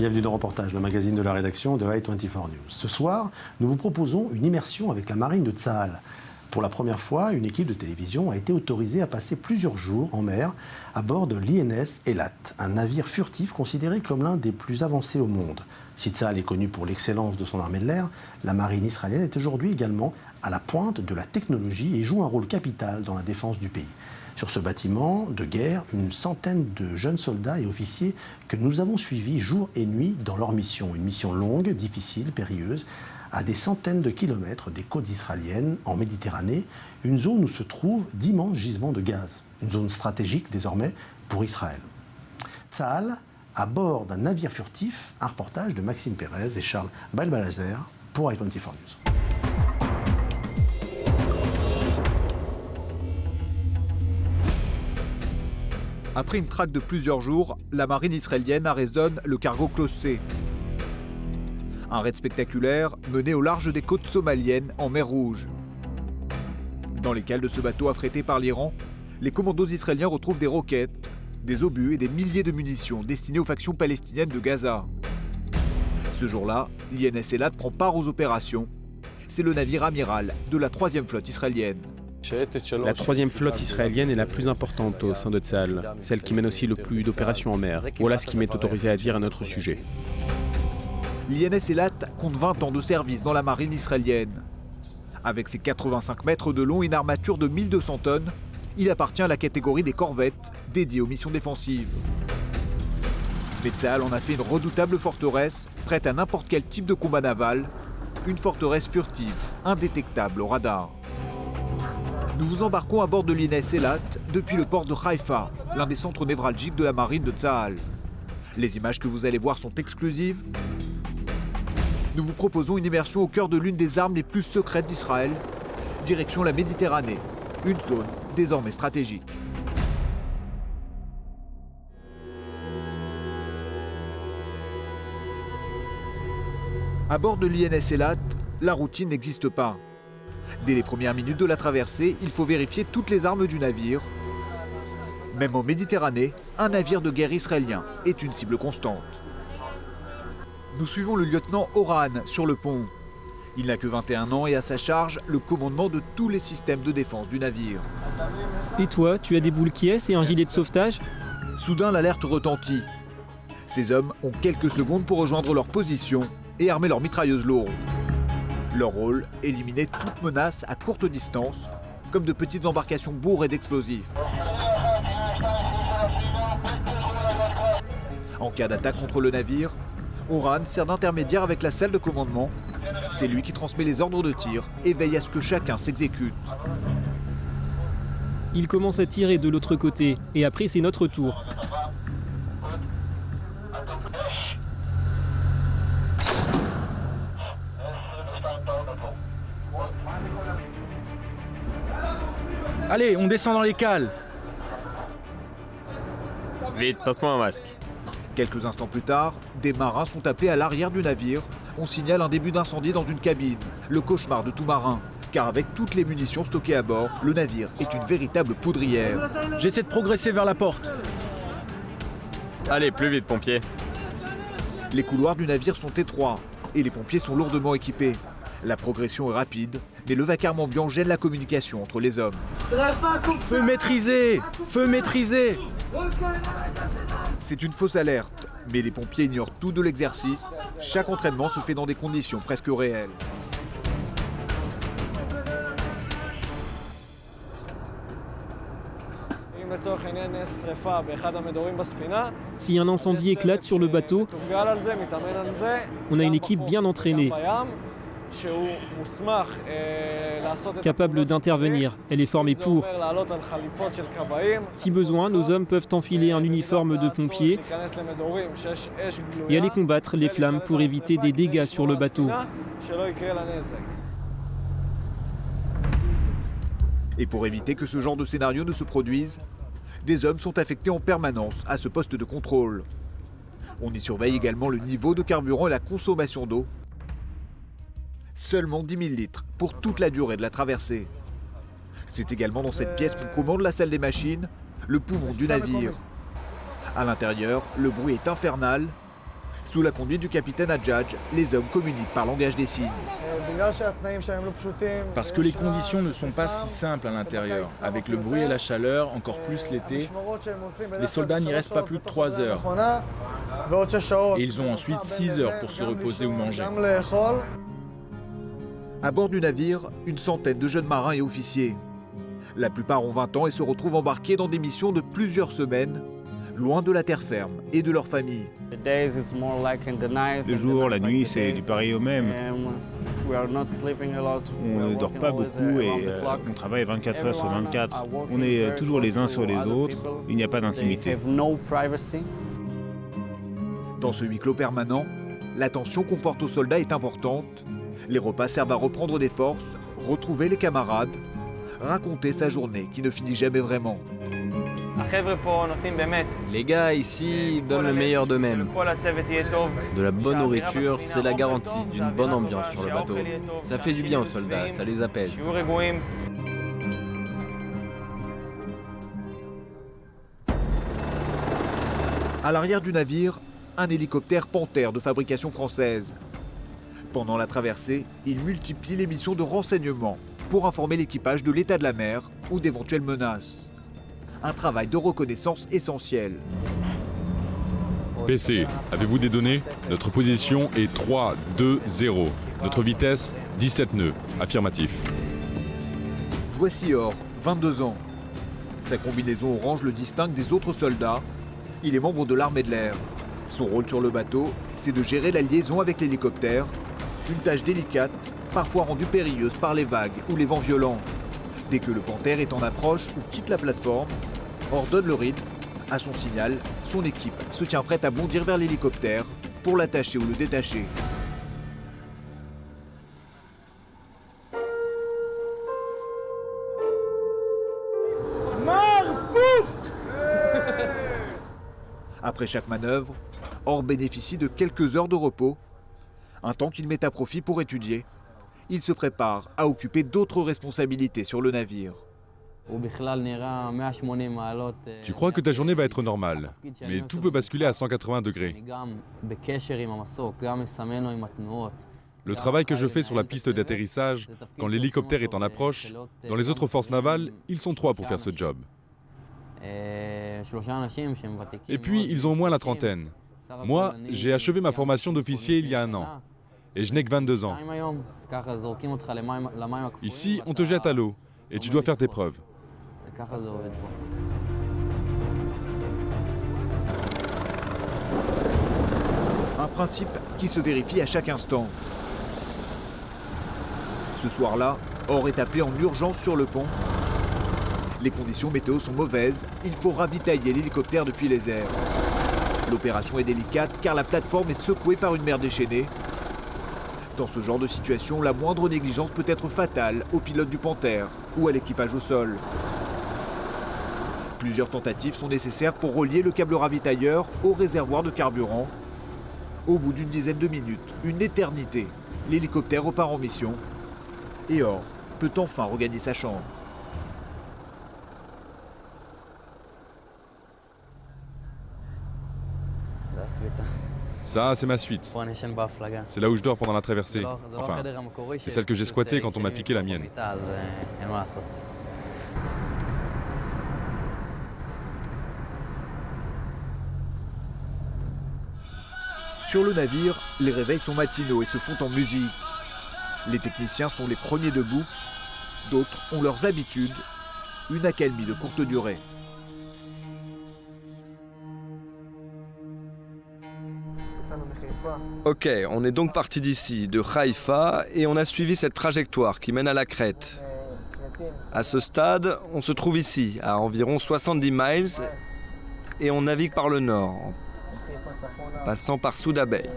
Bienvenue dans Reportage, le magazine de la rédaction de I24 News. Ce soir, nous vous proposons une immersion avec la marine de Tsahal. Pour la première fois, une équipe de télévision a été autorisée à passer plusieurs jours en mer à bord de l'INS Eilat, un navire furtif considéré comme l'un des plus avancés au monde. Si Tsahal est connu pour l'excellence de son armée de l'air, la marine israélienne est aujourd'hui également à la pointe de la technologie et joue un rôle capital dans la défense du pays. Sur ce bâtiment de guerre, une centaine de jeunes soldats et officiers que nous avons suivis jour et nuit dans leur mission. Une mission longue, difficile, périlleuse, à des centaines de kilomètres des côtes israéliennes, en Méditerranée, une zone où se trouvent d'immenses gisements de gaz. Une zone stratégique désormais pour Israël. Tsahal, à bord d'un navire furtif, un reportage de Maxime Pérez et Charles Balbalazer pour I24 News. Après une traque de plusieurs jours, la marine israélienne arraisonne le cargo Klossé. Un raid spectaculaire mené au large des côtes somaliennes en mer Rouge. Dans les cales de ce bateau affrété par l'Iran, les commandos israéliens retrouvent des roquettes, des obus et des milliers de munitions destinées aux factions palestiniennes de Gaza. Ce jour-là, l'INS Eilat prend part aux opérations. C'est le navire amiral de la 3e flotte israélienne. La 3e flotte israélienne est la plus importante au sein de Tsahal, celle qui mène aussi le plus d'opérations en mer. Voilà ce qui m'est autorisé à dire à notre sujet. L'INS Eilat compte 20 ans de service dans la marine israélienne. Avec ses 85 mètres de long et une armature de 1200 tonnes, il appartient à la catégorie des corvettes dédiées aux missions défensives. Mais Tsahal en a fait une redoutable forteresse, prête à n'importe quel type de combat naval, une forteresse furtive, indétectable au radar. Nous vous embarquons à bord de l'INS Eilat depuis le port de Haïfa, l'un des centres névralgiques de la marine de Tsahal. Les images que vous allez voir sont exclusives. Nous vous proposons une immersion au cœur de l'une des armes les plus secrètes d'Israël, direction la Méditerranée, une zone désormais stratégique. À bord de l'INS Eilat, la routine n'existe pas. Dès les premières minutes de la traversée, il faut vérifier toutes les armes du navire. Même en Méditerranée, un navire de guerre israélien est une cible constante. Nous suivons le lieutenant Oran sur le pont. Il n'a que 21 ans et à sa charge le commandement de tous les systèmes de défense du navire. Et toi, tu as des boules qui et un gilet de sauvetage? Soudain, l'alerte retentit. Ces hommes ont quelques secondes pour rejoindre leur position et armer leurs mitrailleuses lourdes. Leur rôle, éliminer toute menace à courte distance, comme de petites embarcations bourrées d'explosifs. En cas d'attaque contre le navire, Oran sert d'intermédiaire avec la salle de commandement. C'est lui qui transmet les ordres de tir et veille à ce que chacun s'exécute. Il commence à tirer de l'autre côté, et après c'est notre tour. Allez, on descend dans les cales. Vite, passe-moi un masque. Quelques instants plus tard, des marins sont appelés à l'arrière du navire. On signale un début d'incendie dans une cabine, le cauchemar de tout marin. Car avec toutes les munitions stockées à bord, le navire est une véritable poudrière. J'essaie de progresser vers la porte. Allez, plus vite, pompier. Les couloirs du navire sont étroits et les pompiers sont lourdement équipés. La progression est rapide, mais le vacarme ambiant gêne la communication entre les hommes. Feu maîtrisé! Feu maîtrisé! C'est une fausse alerte, mais les pompiers ignorent tout de l'exercice. Chaque entraînement se fait dans des conditions presque réelles. Si un incendie éclate sur le bateau, on a une équipe bien entraînée, capable d'intervenir. Elle est formée pour. Si besoin, nos hommes peuvent enfiler un uniforme de pompier et aller combattre les flammes pour éviter des dégâts sur le bateau. Et pour éviter que ce genre de scénario ne se produise, des hommes sont affectés en permanence à ce poste de contrôle. On y surveille également le niveau de carburant et la consommation d'eau. Seulement 10 000 litres pour toute la durée de la traversée. C'est également dans cette pièce qu'on commande la salle des machines, le poumon du navire. À l'intérieur, le bruit est infernal. Sous la conduite du capitaine Hadjadj, les hommes communiquent par langage des signes. Parce que les conditions ne sont pas si simples à l'intérieur. Avec le bruit et la chaleur, encore plus l'été, les soldats n'y restent pas plus de 3 heures. Et ils ont ensuite 6 heures pour se reposer ou manger. À bord du navire, une centaine de jeunes marins et officiers. La plupart ont 20 ans et se retrouvent embarqués dans des missions de plusieurs semaines, loin de la terre ferme et de leur famille. Le jour, la nuit, c'est du pareil au même. On ne dort pas beaucoup et on travaille 24 heures sur 24. On est toujours les uns sur les autres, il n'y a pas d'intimité. Dans ce huis clos permanent, l'attention qu'on porte aux soldats est importante. Les repas servent à reprendre des forces, retrouver les camarades, raconter sa journée qui ne finit jamais vraiment. Les gars ici donnent le meilleur d'eux-mêmes. De la bonne nourriture, c'est la garantie d'une bonne ambiance sur le bateau. Ça fait du bien aux soldats, ça les apaise. À l'arrière du navire, un hélicoptère Panther de fabrication française. Pendant la traversée, il multiplie les missions de renseignement pour informer l'équipage de l'état de la mer ou d'éventuelles menaces. Un travail de reconnaissance essentiel. PC, avez-vous des données? Notre position est 3-2-0. Notre vitesse, 17 nœuds. Affirmatif. Voici Or, 22 ans. Sa combinaison orange le distingue des autres soldats. Il est membre de l'armée de l'air. Son rôle sur le bateau, c'est de gérer la liaison avec l'hélicoptère. Une tâche délicate, parfois rendue périlleuse par les vagues ou les vents violents. Dès que le Panther est en approche ou quitte la plateforme, Or donne le rythme. À son signal, son équipe se tient prête à bondir vers l'hélicoptère pour l'attacher ou le détacher. Après chaque manœuvre, Or bénéficie de quelques heures de repos, un temps qu'il met à profit pour étudier. Il se prépare à occuper d'autres responsabilités sur le navire. Tu crois que ta journée va être normale, mais tout peut basculer à 180 degrés. Le travail que je fais sur la piste d'atterrissage, quand l'hélicoptère est en approche, dans les autres forces navales, ils sont 3 pour faire ce job. Et puis, ils ont au moins la trentaine. Moi, j'ai achevé ma formation d'officier il y a 1 an. Et je n'ai que 22 ans. Ici, on te jette à l'eau et tu dois faire tes preuves. Un principe qui se vérifie à chaque instant. Ce soir-là, Or est appelé en urgence sur le pont. Les conditions météo sont mauvaises, il faut ravitailler l'hélicoptère depuis les airs. L'opération est délicate car la plateforme est secouée par une mer déchaînée. Dans ce genre de situation, la moindre négligence peut être fatale au pilote du Panther ou à l'équipage au sol. Plusieurs tentatives sont nécessaires pour relier le câble ravitailleur au réservoir de carburant. Au bout d'une dizaine de minutes, une éternité, l'hélicoptère repart en mission et Or peut enfin regagner sa chambre. Ça, c'est ma suite. C'est là où je dors pendant la traversée. Enfin, c'est celle que j'ai squattée quand on m'a piqué la mienne. Sur le navire, les réveils sont matinaux et se font en musique. Les techniciens sont les premiers debout, d'autres ont leurs habitudes, une accalmie de courte durée. Ok, on est donc parti d'ici, de Haïfa, et on a suivi cette trajectoire qui mène à la Crète. À ce stade, on se trouve ici, à environ 70 miles, et on navigue par le nord, en passant par Souda Bay.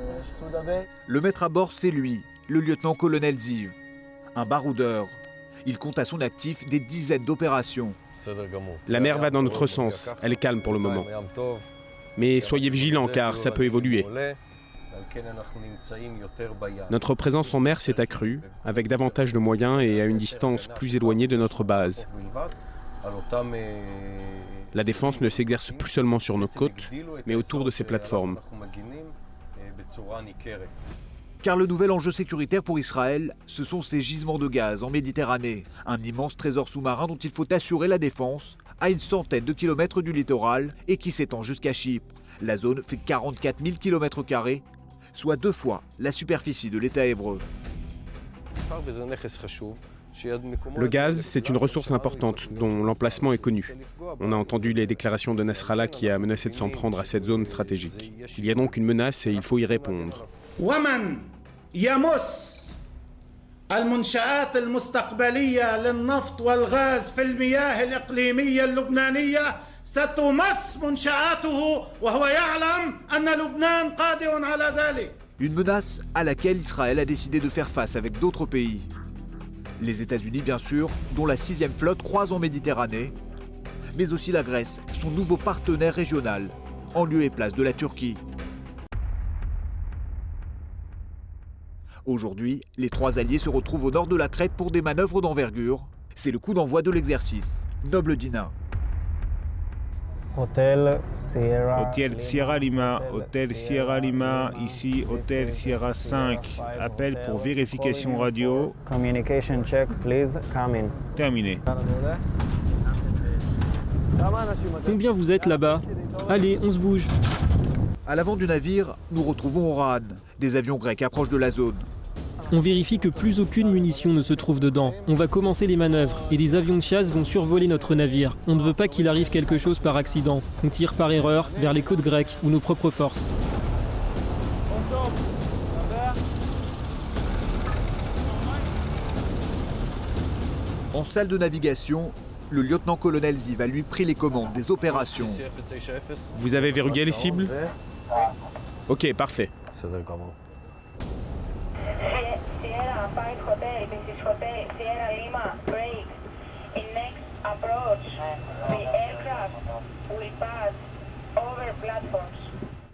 Le maître à bord, c'est lui, le lieutenant-colonel Ziv, un baroudeur. Il compte à son actif des dizaines d'opérations. La mer va dans notre sens, elle est calme pour le moment. Mais soyez vigilants car ça peut évoluer. Notre présence en mer s'est accrue, avec davantage de moyens et à une distance plus éloignée de notre base. La défense ne s'exerce plus seulement sur nos côtes, mais autour de ces plateformes. Car le nouvel enjeu sécuritaire pour Israël, ce sont ces gisements de gaz en Méditerranée. Un immense trésor sous-marin dont il faut assurer la défense à une centaine de kilomètres du littoral et qui s'étend jusqu'à Chypre. La zone fait 44 000 km², soit 2 fois la superficie de l'État hébreu. Le gaz, c'est une ressource importante dont l'emplacement est connu. On a entendu les déclarations de Nasrallah qui a menacé de s'en prendre à cette zone stratégique. Il y a donc une menace et il faut y répondre. المنشآت المستقبلية للنفط والغاز في المياه الإقليمية اللبنانية ستمس منشآته وهو يعلم أن لبنان قادر على ذلك. Une menace à laquelle Israël a décidé de faire face avec d'autres pays. Les États-Unis, bien sûr, dont la 6e flotte croise en Méditerranée, mais aussi la Grèce, son nouveau partenaire régional, en lieu et place de la Turquie. Aujourd'hui, les 3 alliés se retrouvent au nord de la Crète pour des manœuvres d'envergure. C'est le coup d'envoi de l'exercice. Noble Dina. Hôtel Sierra Lima, Hôtel Sierra Lima, ici Hôtel Sierra 5. Appel pour vérification radio. Communication check, please, come in. Terminé. Combien vous êtes là-bas? Allez, on se bouge. À l'avant du navire, nous retrouvons Oran. Des avions grecs approchent de la zone. On vérifie que plus aucune munition ne se trouve dedans. On va commencer les manœuvres et des avions de chasse vont survoler notre navire. On ne veut pas qu'il arrive quelque chose par accident. On tire par erreur vers les côtes grecques ou nos propres forces. En salle de navigation, le lieutenant-colonel Ziv a lui pris les commandes des opérations. Vous avez verrouillé les cibles? Ok, parfait.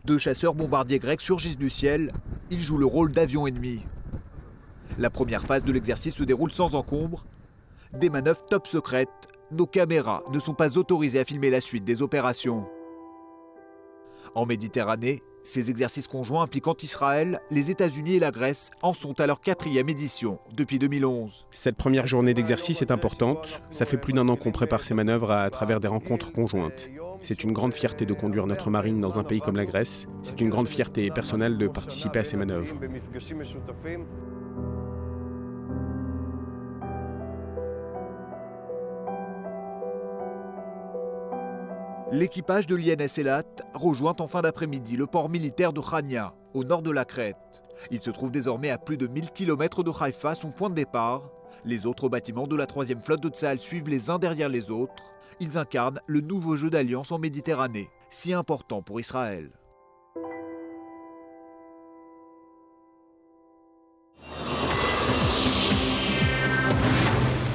Deux chasseurs bombardiers grecs surgissent du ciel. Ils jouent le rôle d'avions ennemis. La première phase de l'exercice se déroule sans encombre. Des manœuvres top secrètes. Nos caméras ne sont pas autorisées à filmer la suite des opérations. En Méditerranée, ces exercices conjoints impliquant Israël, les États-Unis et la Grèce en sont à leur 4e édition depuis 2011. Cette première journée d'exercice est importante. Ça fait plus d'1 an qu'on prépare ces manœuvres à travers des rencontres conjointes. C'est une grande fierté de conduire notre marine dans un pays comme la Grèce. C'est une grande fierté personnelle de participer à ces manœuvres. L'équipage de l'INS Eilat rejoint en fin d'après-midi le port militaire de Chania, au nord de la Crète. Il se trouve désormais à plus de 1000 km de Haïfa, son point de départ. Les autres bâtiments de la 3e flotte de Tsahal suivent les uns derrière les autres. Ils incarnent le nouveau jeu d'alliance en Méditerranée, si important pour Israël.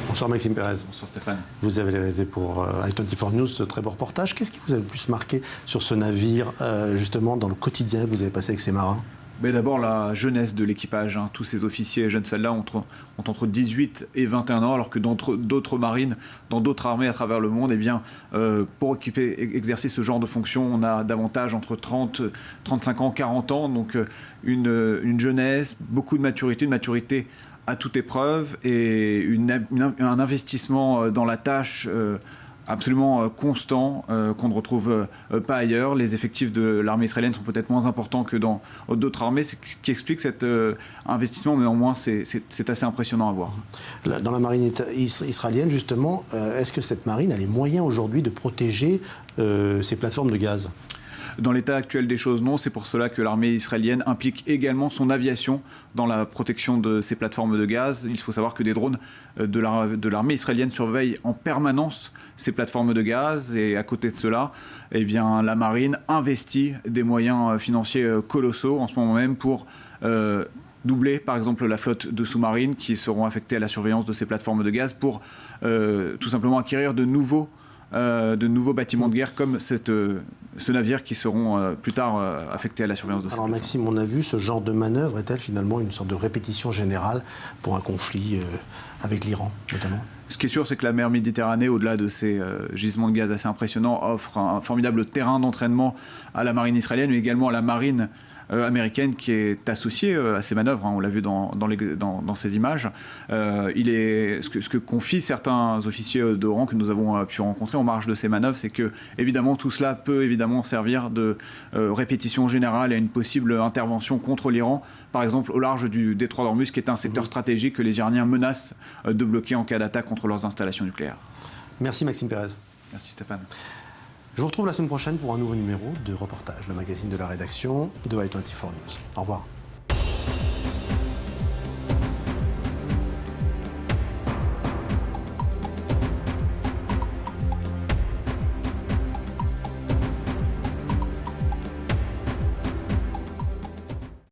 Bonsoir Maxime Pérez. Bonsoir Stéphane. Vous avez réalisé pour i24 News ce très beau reportage. Qu'est-ce qui vous a le plus marqué sur ce navire, justement dans le quotidien que vous avez passé avec ces marins? Mais d'abord la jeunesse de l'équipage, hein. Tous ces officiers et jeunes soldats ont entre 18 et 21 ans, alors que dans d'autres marines, dans d'autres armées à travers le monde, eh bien, pour exercer ce genre de fonction, on a davantage entre 30, 35 ans, 40 ans, donc une jeunesse, beaucoup de maturité, une maturité à toute épreuve et un investissement dans la tâche absolument constant qu'on ne retrouve pas ailleurs. Les effectifs de l'armée israélienne sont peut-être moins importants que dans d'autres armées, ce qui explique cet investissement, mais néanmoins c'est assez impressionnant à voir. Dans la marine israélienne, justement, est-ce que cette marine a les moyens aujourd'hui de protéger ces plateformes de gaz ? Dans l'état actuel des choses, non. C'est pour cela que l'armée israélienne implique également son aviation dans la protection de ces plateformes de gaz. Il faut savoir que des drones de l'armée israélienne surveillent en permanence ces plateformes de gaz. Et à côté de cela, eh bien, la marine investit des moyens financiers colossaux en ce moment même pour doubler par exemple la flotte de sous-marines qui seront affectées à la surveillance de ces plateformes de gaz pour tout simplement acquérir de nouveaux bâtiments de guerre comme ce navire qui seront plus tard affectés à la surveillance de ces plateformes. Alors Maxime, on a vu ce genre de manœuvre est-elle finalement une sorte de répétition générale pour un conflit avec l'Iran notamment ? Ce qui est sûr, c'est que la mer Méditerranée, au-delà de ces gisements de gaz assez impressionnants, offre un formidable terrain d'entraînement à la marine israélienne, mais également à la marine américaine qui est associée à ces manœuvres, on l'a vu dans ces images. Ce que confient certains officiers de rang que nous avons pu rencontrer en marge de ces manœuvres, c'est que évidemment tout cela peut évidemment servir de répétition générale à une possible intervention contre l'Iran, par exemple au large du détroit d'Ormuz, qui est un secteur stratégique que les Iraniens menacent de bloquer en cas d'attaque contre leurs installations nucléaires. Merci Maxime Pérez. Merci Stéphane. Je vous retrouve la semaine prochaine pour un nouveau numéro de Reportage, le magazine de la rédaction de i24 News. Au revoir.